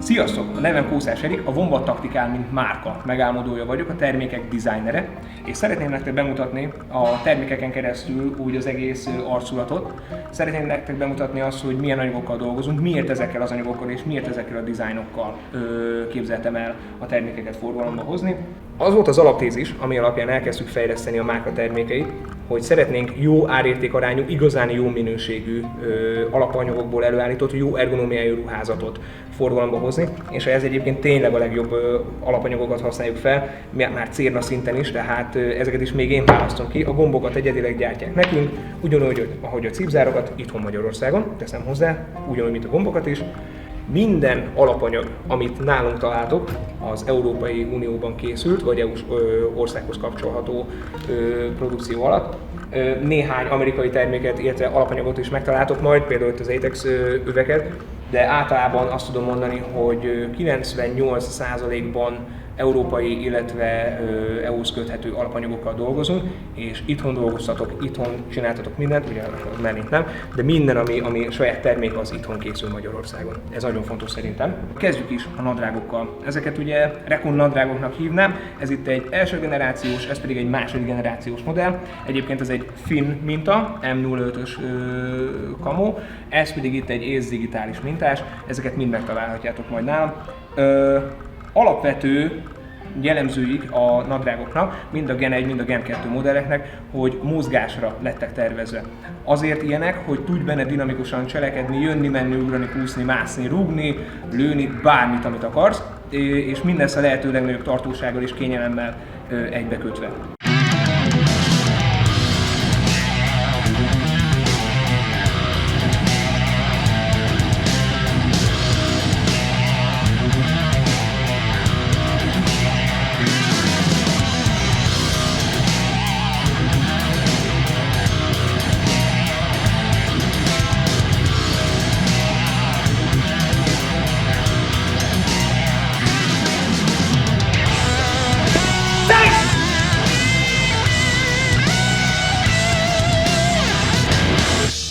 Sziasztok! A nevem Kószás Erik, a Wombat Tactical mint márka megálmodója vagyok, a termékek designere, és szeretném nektek bemutatni a termékeken keresztül úgy az egész arculatot. Szeretném nektek bemutatni azt, hogy milyen anyagokkal dolgozunk, miért ezekkel az anyagokkal és miért ezekkel a dizájnokkal képzeltem el a termékeket forgalomba hozni. Az volt az alaptézis, ami alapján elkezdtük fejleszteni a márka termékeit, hogy szeretnénk jó árértékarányú, igazán jó minőségű alapanyagokból előállított, jó ergonómiájú ruházatot forgalomba hozni, és ehhez egyébként tényleg a legjobb alapanyagokat használjuk fel, már cérna szinten is, tehát ezeket is még én választom ki. A gombokat egyedileg gyártják nekünk, ugyanúgy, ahogy a cipzárokat itthon Magyarországon, teszem hozzá, ugyanúgy, mint a gombokat is. Minden alapanyag, amit nálunk találtok, az Európai Unióban készült, vagy EU-s országhoz kapcsolható produkció alatt. Néhány amerikai terméket, illetve alapanyagot is megtaláltok majd, például itt az Atex üveget, de általában azt tudom mondani, hogy 98%-ban európai, illetve EU-hoz köthető alapanyagokkal dolgozunk, és itthon dolgoztatok, itthon csináltatok mindent, ugye mellint nem, de minden, ami saját termék, az itthon készül Magyarországon. Ez nagyon fontos szerintem. Kezdjük is a nadrágokkal. Ezeket ugye Recon nadrágoknak hívnám, ez itt egy első generációs, ez pedig egy második generációs modell. Egyébként ez egy finn minta, M05-ös kamó, ez pedig itt egy ész digitális mintás, ezeket mind megtalálhatjátok majd nálam. Alapvető jellemzőik a nadrágoknak, mind a Gen 1, mind a Gen 2 modelleknek, hogy mozgásra lettek tervezve. Azért ilyenek, hogy tudj benne dinamikusan cselekedni, jönni, menni, ugrani, kúszni, mászni, rúgni, lőni, bármit, amit akarsz, és mindezt a lehető legnagyobb tartósággal és kényelemmel egybekötve.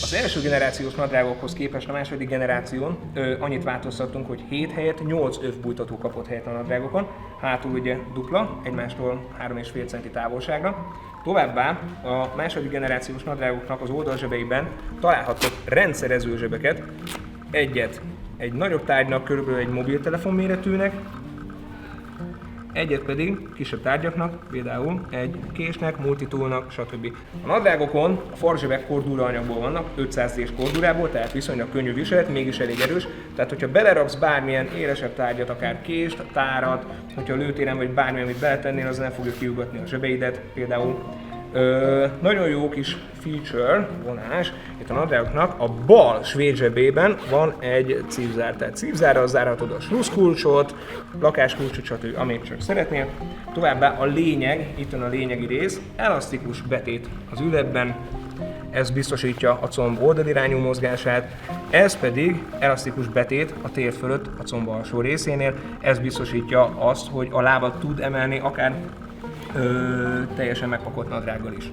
Az első generációs nadrágokhoz képest a második generáción annyit változtattunk, hogy 7 helyett 8 övbújtató kapott helyet a nadrágokon. Hátul ugye dupla, egymástól 3,5 cm távolságra. Továbbá a második generációs nadrágoknak az oldalzsebeiben találhattok rendszerező zsebeket. Egyet egy nagyobb tárgynak, körülbelül egy mobiltelefon méretűnek, egyet pedig kisebb tárgyaknak, például egy késnek, multitoolnak, stb. A nadrágokon a farzsebek kordura anyagból vannak, 500D-s kordurából, tehát viszonylag könnyű viselet, mégis elég erős. Tehát, hogyha beleraksz bármilyen élesebb tárgyat, akár kést, tárat, hogyha lőtéren vagy bármilyen, amit beletennél, az nem fogja kiugatni a zsebeidet például. Nagyon jó kis feature, vonás, itt a nadrágoknak a bal svéd zsebében van egy cipzár, tehát cipzárral zárhatod a sluszkulcsot, lakáskulcsot, stb. Amit csak szeretnél. Továbbá a lényeg, itt van a lényegi rész, elasztikus betét az ülepben, ez biztosítja a comb oldalirányú mozgását, ez pedig elasztikus betét a tér fölött, a comb alsó részénél, ez biztosítja azt, hogy a lábat tud emelni akár teljesen megpakolt nadrággal is.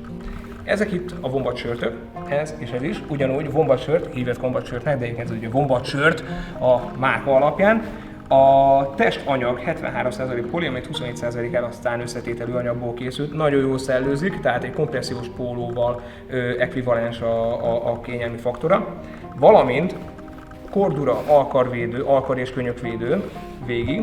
Ezek itt a Wombat sörtök, ez és ez is, ugyanúgy Wombat sört, hívett Wombat sörtnek, de egyébként ez ugye Wombat sört a márka alapján. A testanyag 73% poliamid, 27% elasztán összetételű anyagból készült, nagyon jól szellőzik, tehát egy kompressziós pólóval ekvivalens a kényelmi faktora, valamint kordura, alkarvédő, alkar és könyökvédő végig.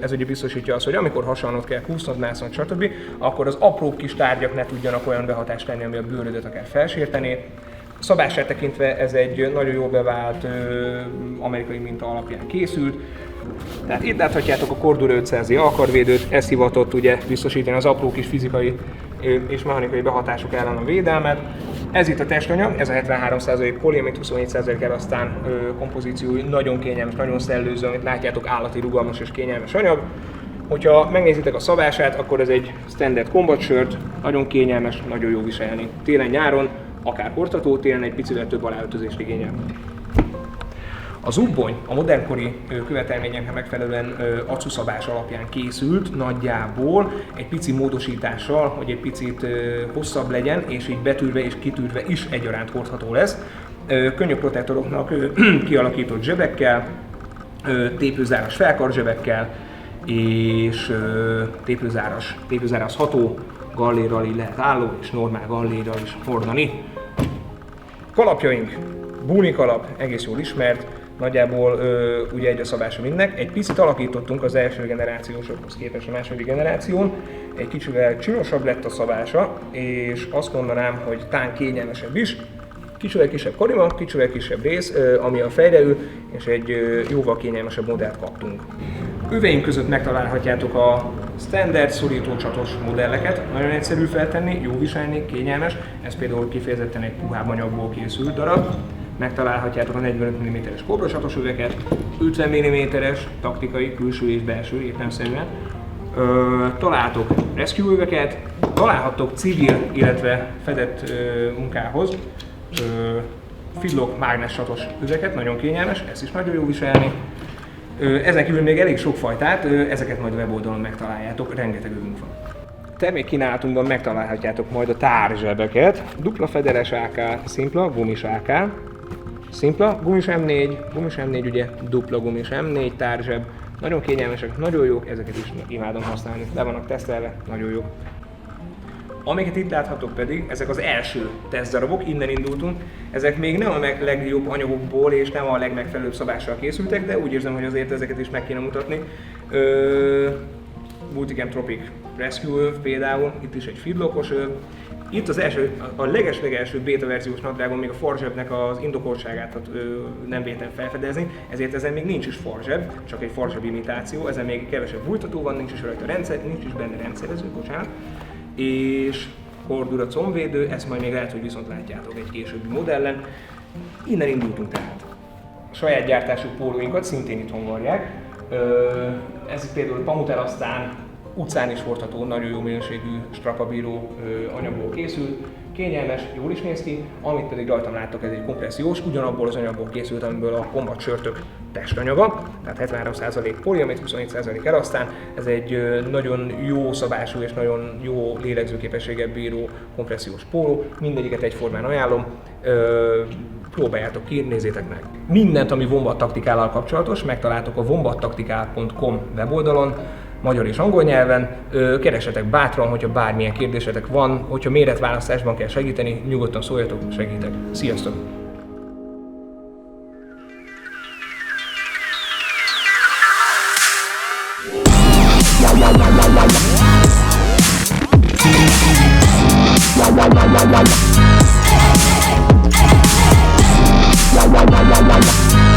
Ez ugye biztosítja azt, hogy amikor hasonlót kell kúsznod, másznod, stb., akkor az apró kis tárgyak ne tudjanak olyan behatást tenni, ami a bőrödet akár felsértené. Szabását tekintve ez egy nagyon jól bevált amerikai minta alapján készült. Tehát itt láthatjátok a Cordura 500D alkarvédőt, ez hivatott ugye biztosítani az apró kis fizikai és mechanikai behatások ellen a védelmet. Ez itt a testanyag, ez a 73% poliamid, 27% elasztán kompozíciói, nagyon kényelmes, nagyon szellőző, amit látjátok, állati rugalmas és kényelmes anyag. Hogyha megnézitek a szabását, akkor ez egy standard combat shirt, nagyon kényelmes, nagyon jó viselni. Télen-nyáron, akár hordható, télen egy picivel több aláöltözést igényel. A zubbony a modernkori követelményeknek megfelelően acuszabás alapján készült, nagyjából egy pici módosítással, hogy egy picit hosszabb legyen, és így betűrve és kitűrve is egyaránt hordható lesz. Könyökprotektoroknak kialakított zsebekkel, tépőzáras felkarzsebekkel, és tépőzáras ható gallérral így lehet álló, és normál gallérral is hordani. Kalapjaink, Buni kalap, egész jól ismert, nagyjából ugye egy a szabása mindnek. Egy picit alakítottunk az első generációsokhoz képest a második generáción, egy kicsivel csinosabb lett a szabása, és azt mondanám, hogy tán kényelmesebb is. Kicsivel kisebb karima, kicsivel kisebb rész, ami a fejre ül, és egy jóval kényelmesebb modellt kaptunk. Üveink között megtalálhatjátok a standard szorítócsatos modelleket, nagyon egyszerű feltenni, jó viselni, kényelmes, ez például kifejezetten egy puhább anyagból készült darab. Megtalálhatjátok a 45 mm-es kóbrasatos üveket, 50 mm-es taktikai, külső és belső értelemszerűen. Találtok rescue üveket, találhattok civil, illetve fedett munkához fidlock mágnessatos üvegeket, nagyon kényelmes, ezt is nagyon jó viselni. Ezen kívül még elég sok fajtát, ezeket majd a weboldalon megtaláljátok, rengeteg üvünk van. Termékkínálatunkban megtalálhatjátok majd a tárzsebeket, dupla federes AK, szimpla, gumis AK, szimpla, gumis M4 ugye, dupla gumis M4 tárzseb, nagyon kényelmesek, nagyon jók, ezeket is imádom használni, le vannak tesztelve, nagyon jók. Amiket itt láthatok pedig, ezek az első tesztdarabok, innen indultunk. Ezek még nem a legjobb anyagokból és nem a legmegfelelőbb szabással készültek, de úgy érzem, hogy azért ezeket is meg kéne mutatni. Multicam Tropic Rescue öv például, itt is egy feedlockos öv. Itt az első, a leges-legelső beta verziós nadrágon még a farzsebnek az indokoltságát nem véltem felfedezni, ezért ezen még nincs is farzseb, csak egy farzseb imitáció, ezen még kevesebb bújtató van, nincs is rajta rendszer, nincs is benne rendszerező, bocsánat. És kordura combvédő, ezt majd még lehet, hogy viszont látjátok egy későbbi modellen. Innen indultunk tehát. A saját gyártású pólóinkat szintén itthon varják. Ez például pamutelasztán, utcán is hordható, nagyon jó minőségű strapabíró anyagból készült. Kényelmes, jól is néz ki, amit pedig rajtam láttok, ez egy kompressziós, ugyanabból az anyagból készült, amiből a combat sörtök testanyaga, tehát 73% poliamid, 27% elasztán. Ez egy nagyon jó szabású és nagyon jó lélegzőképességgel bíró kompressziós póló, mindegyiket egyformán ajánlom. Próbáljátok ki, nézzétek meg! Mindent, ami Wombat taktikállal kapcsolatos, megtaláltok a wombattactical.com weboldalon, magyar és angol nyelven. Keressetek bátran, hogyha bármilyen kérdésetek van, hogyha méretválasztásban kell segíteni, nyugodtan szóljatok, segítek. Sziasztok! La la la la la